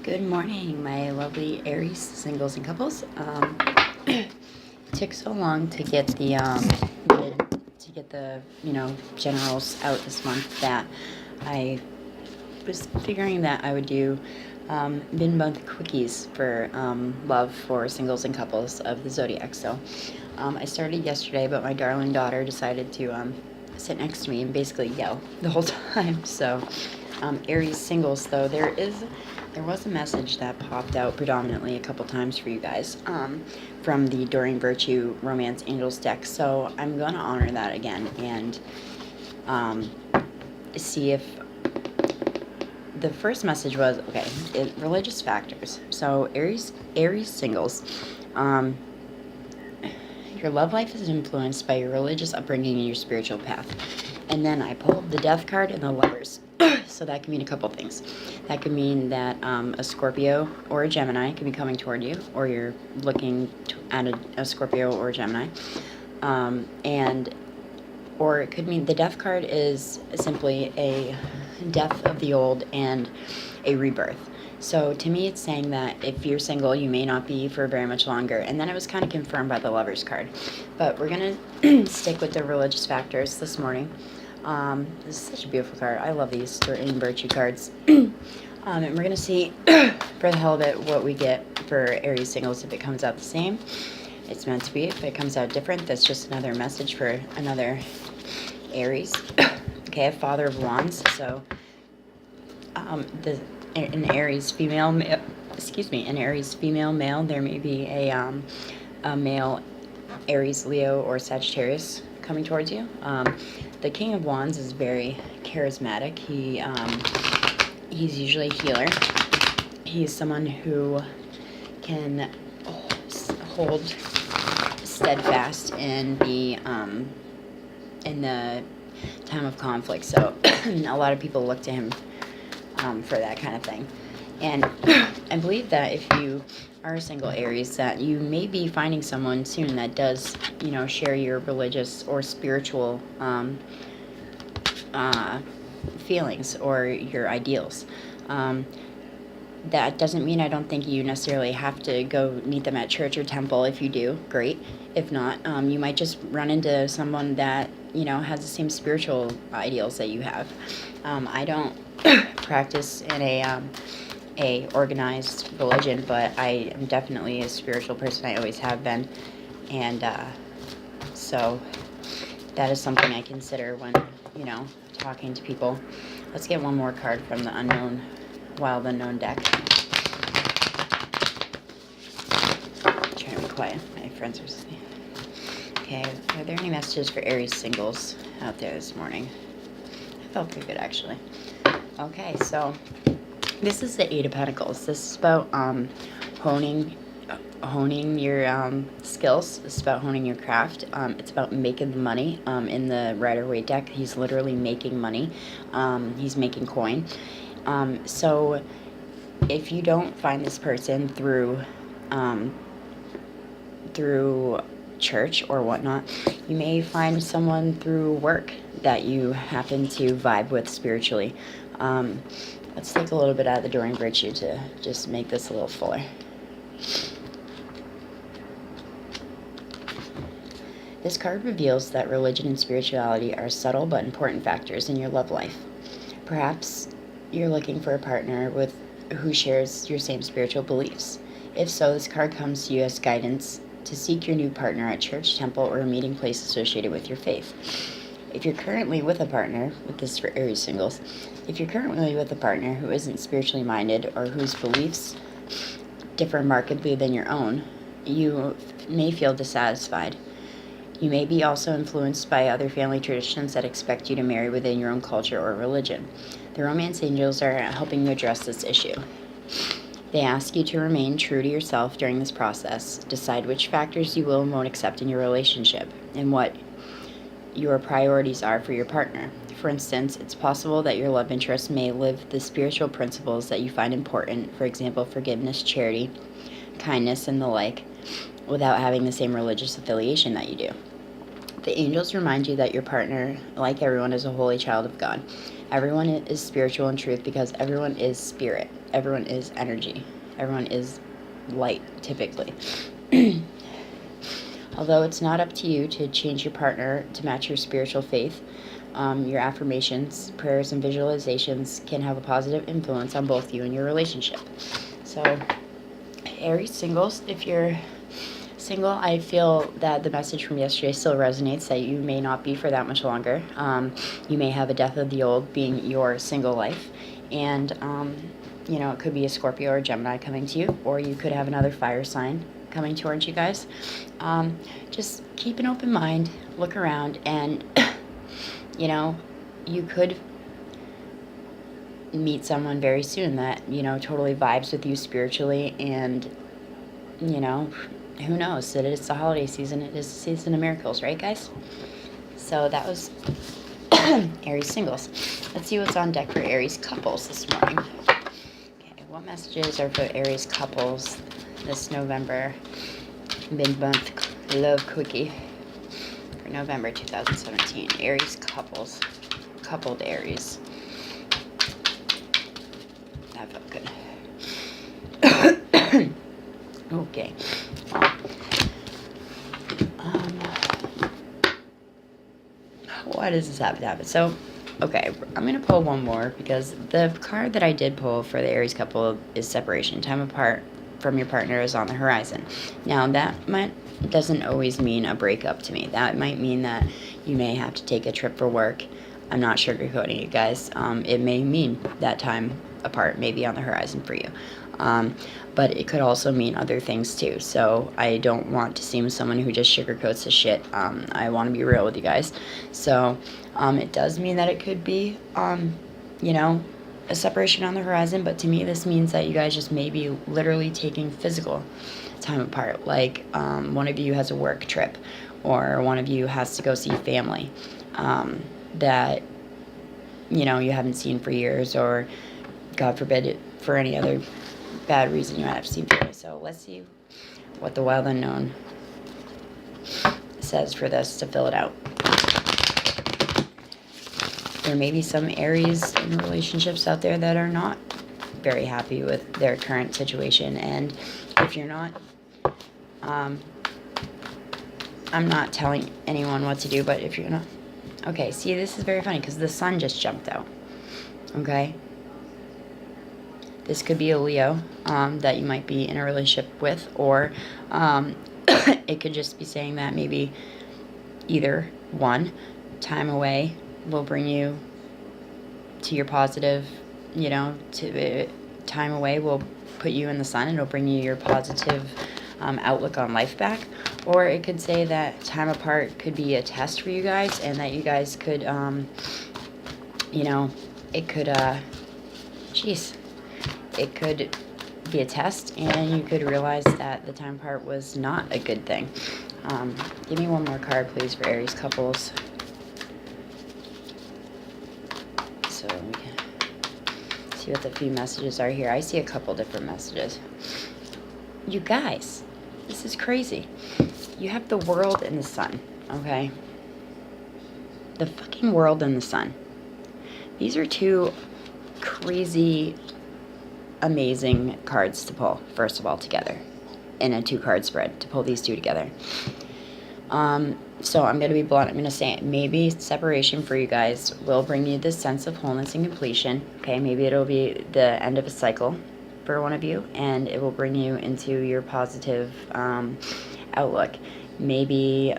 Good morning, my lovely Aries singles and couples. It took so long to get the generals out this month that I was figuring that I would do mid-month quickies for love for singles and couples of the zodiac. So I started yesterday, but my darling daughter decided to sit next to me and basically yell the whole time. So Aries singles, though, there was a message that popped out predominantly a couple times for you guys from the Doreen Virtue Romance Angels deck. So I'm going to honor that again and see if the first message was, okay, religious factors. So Aries singles, your love life is influenced by your religious upbringing and your spiritual path. And then I pulled the Death card and the Lovers. So that can mean a couple things. That could mean that a Scorpio or a Gemini could be coming toward you, or you're looking at a Scorpio or a Gemini. Or it could mean the Death card is simply a death of the old and a rebirth. So to me, it's saying that if you're single, you may not be for very much longer. And then it was kind of confirmed by the Lovers card. But we're going to stick with the religious factors this morning. This is such a beautiful card. I love these Doreen Virtue cards. And we're going to see, for the hell of it, what we get for Aries singles. If it comes out the same, it's meant to be. If it comes out different, that's just another message for another Aries. Okay, a Father of Wands. So an Aries female male, an Aries female male, there may be a male Aries, Leo, or Sagittarius coming towards you. The King of Wands is very charismatic. He's usually a healer. He's someone who can hold steadfast in the time of conflict. So a lot of people look to him for that kind of thing. And I believe that if you are a single Aries, that you may be finding someone soon that does, share your religious or spiritual feelings or your ideals. That doesn't mean I don't think you necessarily have to go meet them at church or temple. If you do, great. If not, you might just run into someone that, has the same spiritual ideals that you have. I don't practice in a organized religion, but I am definitely a spiritual person. I always have been. And so that is something I consider when, talking to people. Let's get one more card from the Wild Unknown deck. I'm trying to be quiet. My friends are sleeping. Okay, are there any messages for Aries singles out there this morning? I felt pretty good, actually. Okay, so this is the Eight of Pentacles. This is about honing your skills. It's about honing your craft. It's about making the money. In the Rider-Waite deck, he's literally making money. He's making coin. So if you don't find this person through church or whatnot, you may find someone through work that you happen to vibe with spiritually. Let's take a little bit out of the Doreen Virtue to just make this a little fuller. This card reveals that religion and spirituality are subtle but important factors in your love life. Perhaps you're looking for a partner who shares your same spiritual beliefs. If so, this card comes to you as guidance to seek your new partner at church, temple, or a meeting place associated with your faith. If you're currently with a partner, with this for Aries singles, if you're currently with a partner who isn't spiritually minded or whose beliefs differ markedly than your own, you may feel dissatisfied. You may be also influenced by other family traditions that expect you to marry within your own culture or religion. The Romance Angels are helping you address this issue. They ask you to remain true to yourself during this process, decide which factors you will and won't accept in your relationship, and what your priorities are for your partner. For instance, it's possible that your love interest may live the spiritual principles that you find important, for example, forgiveness, charity, kindness, and the like, without having the same religious affiliation that you do. The angels remind you that your partner, like everyone, is a holy child of God. Everyone is spiritual in truth because everyone is spirit. Everyone is energy. Everyone is light, typically. Although it's not up to you to change your partner to match your spiritual faith, your affirmations, prayers, and visualizations can have a positive influence on both you and your relationship. So, Aries singles, if you're single, I feel that the message from yesterday still resonates, that you may not be for that much longer. You may have a death of the old being your single life, and it could be a Scorpio or a Gemini coming to you, or you could have another fire sign coming towards you guys. Just keep an open mind, look around, and you could meet someone very soon that totally vibes with you spiritually, and who knows, that it's the holiday season. It is the season of miracles, right, guys? So that was Aries singles. Let's see what's on deck for Aries couples this morning. Okay, what messages are for Aries couples this November mid-month love quickie for November 2017? Aries couples, coupled Aries. That felt good. Okay. Why does this have to happen? So, okay, I'm going to pull one more because the card that I did pull for the Aries couple is separation. Time apart from your partner is on the horizon. Now, that doesn't always mean a breakup to me. That might mean that you may have to take a trip for work. I'm not sugarcoating it, guys. It may mean that time apart may be on the horizon for you. But it could also mean other things too. So I don't want to seem someone who just sugarcoats the shit. I want to be real with you guys. So it does mean that it could be, a separation on the horizon. But to me, this means that you guys just may be literally taking physical time apart. Like one of you has a work trip, or one of you has to go see family that you haven't seen for years, or God forbid, for any other bad reason you might have seen family. So let's see what the wild unknown says for this to fill it out. There may be some Aries in relationships out there that are not very happy with their current situation, and if you're not, I'm not telling anyone what to do, but if you're not, okay, see, this is very funny because the sun just jumped out. Okay, this could be a Leo that you might be in a relationship with, or it could just be saying that maybe either one, time away will bring you to your positive, time away will put you in the sun and it'll bring you your positive outlook on life back. Or it could say that time apart could be a test for you guys, and that you guys could, it could, it could be a test, and you could realize that the time part was not a good thing. Give me one more card, please, for Aries couples. So we can see what the few messages are here. I see a couple different messages. You guys, this is crazy. You have the world and the sun, okay? The fucking world and the sun. These are two crazy, amazing cards to pull, first of all, together in a 2-card spread, to pull these two together. So I'm going to be blunt. I'm going to say it. Maybe separation for you guys will bring you this sense of wholeness and completion. Okay, maybe it'll be the end of a cycle for one of you, and it will bring you into your positive outlook. Maybe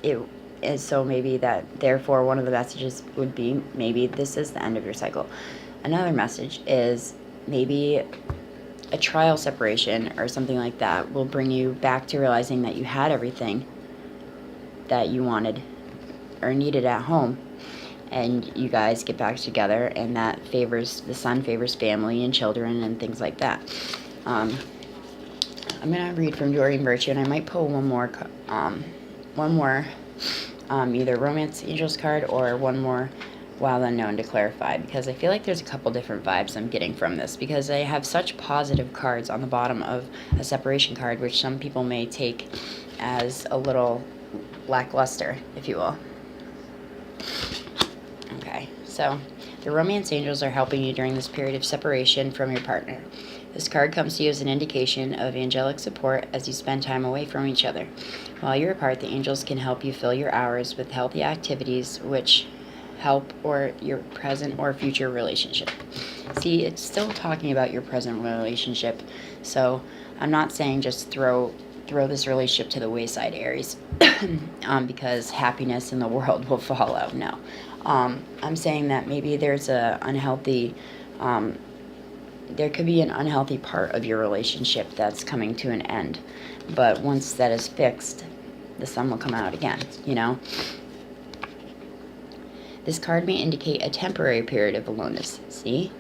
it is so maybe that, therefore, one of the messages would be maybe this is the end of your cycle. Another message is maybe a trial separation or something like that will bring you back to realizing that you had everything that you wanted or needed at home, and you guys get back together, and that favors, the sun favors family and children and things like that. I'm going to read from Doreen Virtue, and I might pull one more either Romance Angels card or one more Wild Unknown to clarify, because I feel like there's a couple different vibes I'm getting from this, because I have such positive cards on the bottom of a separation card, which some people may take as a little lackluster, if you will. So the romance angels are helping you during this period of separation from your partner. This card comes to you as an indication of angelic support as you spend time away from each other. While you're apart, the angels can help you fill your hours with healthy activities which help or your present or future relationship. See, it's still talking about your present relationship, so I'm not saying just throw this relationship to the wayside, Aries, because happiness in the world will follow. No, I'm saying that maybe there's a unhealthy, there could be an unhealthy part of your relationship that's coming to an end, but once that is fixed, the sun will come out again. This card may indicate a temporary period of aloneness. See?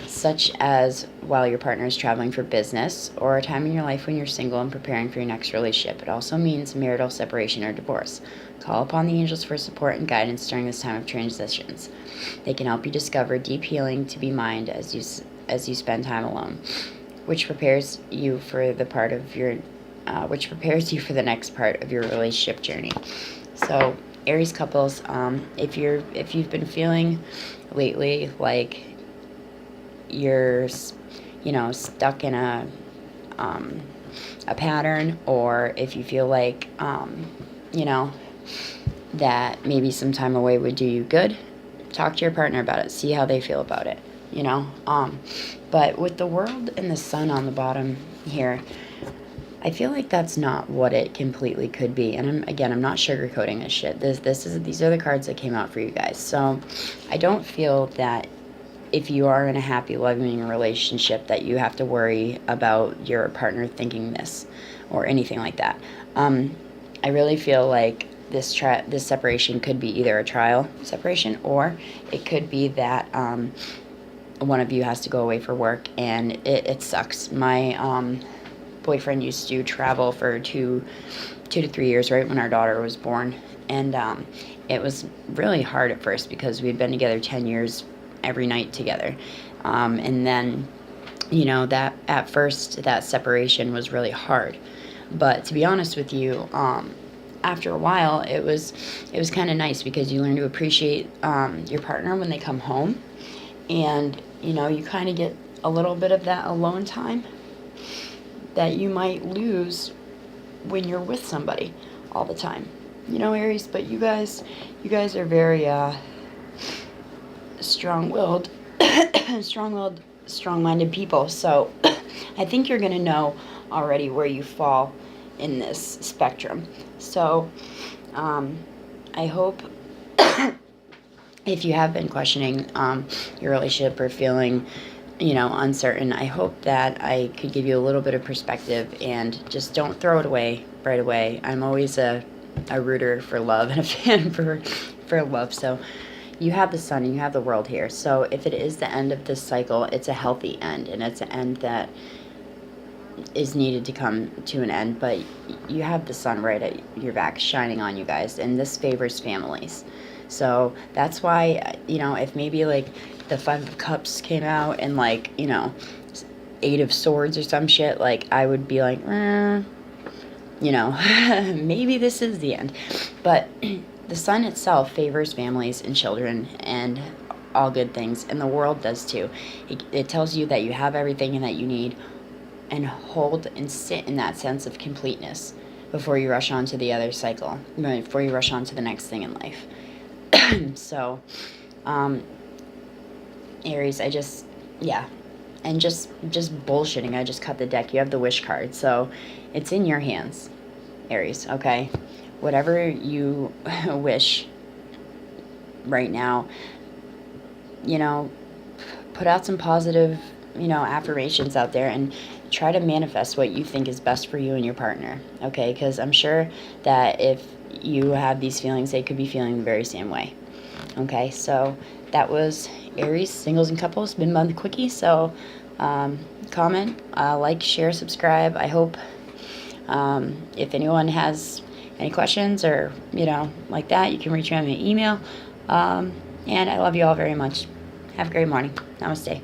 Such as while your partner is traveling for business, or a time in your life when you're single and preparing for your next relationship. It also means marital separation or divorce. Call upon the angels for support and guidance during this time of transitions. They can help you discover deep healing to be mind as you spend time alone, which prepares you for the next part of your relationship journey. So, Aries couples, if you've been feeling lately like you're stuck in a pattern, or if you feel like that maybe some time away would do you good, talk to your partner about it, see how they feel about it. But with the world and the sun on the bottom here, I feel like that's not what it completely could be. And I'm not sugarcoating this shit. These are the cards that came out for you guys. So I don't feel that if you are in a happy, loving relationship that you have to worry about your partner thinking this or anything like that. I really feel like this separation could be either a trial separation, or it could be that one of you has to go away for work, and it sucks. My boyfriend used to travel for 2 to 3 years right when our daughter was born, and it was really hard at first because we'd been together 10 years every night together, and then that at first that separation was really hard, but to be honest with you, after a while it was kind of nice because you learn to appreciate your partner when they come home, and you kind of get a little bit of that alone time that you might lose when you're with somebody all the time. Aries, but you guys are very strong-willed, strong-minded people. So I think you're going to know already where you fall in this spectrum. So I hope if you have been questioning your relationship or feeling uncertain, I hope that I could give you a little bit of perspective, and just don't throw it away right away. I'm always a rooter for love and a fan for love. So you have the sun and you have the world here. So if it is the end of this cycle, it's a healthy end, and it's an end that is needed to come to an end. But you have the sun right at your back shining on you guys, and this favors families. So that's why, if maybe like the 5 of Cups came out and 8 of Swords or some shit, I would be like, maybe this is the end. But the sun itself favors families and children and all good things, and the world does too. It tells you that you have everything and that you need, and hold and sit in that sense of completeness before you rush on to the other cycle, before you rush on to the next thing in life. So, Aries, and just bullshitting, I just cut the deck. You have the wish card, so it's in your hands, Aries, okay? Whatever you wish right now, put out some positive, affirmations out there, and try to manifest what you think is best for you and your partner, okay? Because I'm sure that if you have these feelings, they could be feeling the very same way, okay? So that was Aries, Singles and Couples, mid-month quickie. So comment, like, share, subscribe. I hope if anyone has any questions or like that, you can reach me on my email, and I love you all very much. Have a great morning. Namaste.